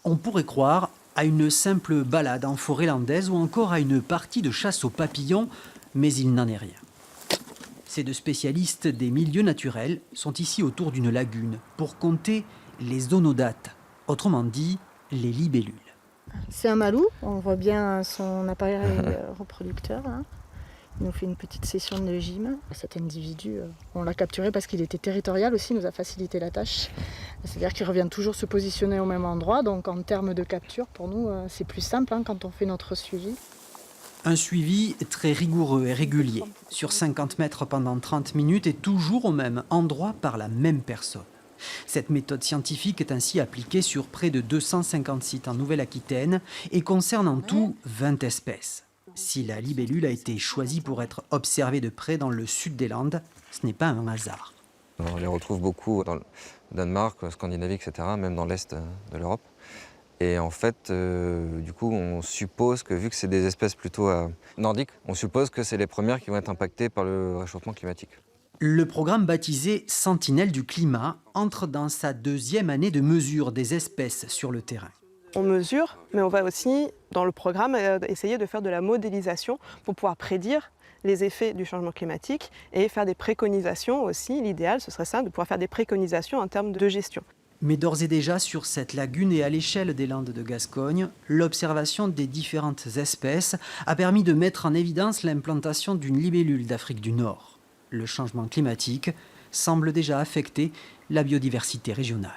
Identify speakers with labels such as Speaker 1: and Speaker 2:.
Speaker 1: On pourrait croire à une simple balade en forêt landaise ou encore à une partie de chasse aux papillons, mais il n'en est rien. Ces deux spécialistes des milieux naturels sont ici autour d'une lagune pour compter les onodates, autrement dit les libellules.
Speaker 2: C'est un malou, on voit bien son appareil reproducteur. Hein. Il nous fait une petite session de gym. Cet individu, on l'a capturé parce qu'il était territorial aussi, il nous a facilité la tâche. C'est-à-dire qu'il revient toujours se positionner au même endroit, donc en termes de capture, pour nous, c'est plus simple hein, quand on fait notre suivi.
Speaker 1: Un suivi très rigoureux et régulier, sur 50 mètres pendant 30 minutes et toujours au même endroit par la même personne. Cette méthode scientifique est ainsi appliquée sur près de 250 sites en Nouvelle-Aquitaine et concerne en tout 20 espèces. Si la libellule a été choisie pour être observée de près dans le sud des Landes, ce n'est pas un hasard.
Speaker 3: On les retrouve beaucoup dans le Danemark, Scandinavie, etc., même dans l'Est de l'Europe. Et en fait, du coup, on suppose que, vu que c'est des espèces plutôt nordiques, on suppose que c'est les premières qui vont être impactées par le réchauffement climatique.
Speaker 1: Le programme baptisé Sentinelle du climat entre dans sa deuxième année de mesure des espèces sur le terrain.
Speaker 4: On mesure, mais on va aussi, dans le programme, essayer de faire de la modélisation pour pouvoir prédire les effets du changement climatique et faire des préconisations aussi. L'idéal, ce serait ça, de pouvoir faire des préconisations en termes de gestion.
Speaker 1: Mais d'ores et déjà, sur cette lagune et à l'échelle des Landes de Gascogne, l'observation des différentes espèces a permis de mettre en évidence l'implantation d'une libellule d'Afrique du Nord. Le changement climatique semble déjà affecter la biodiversité régionale.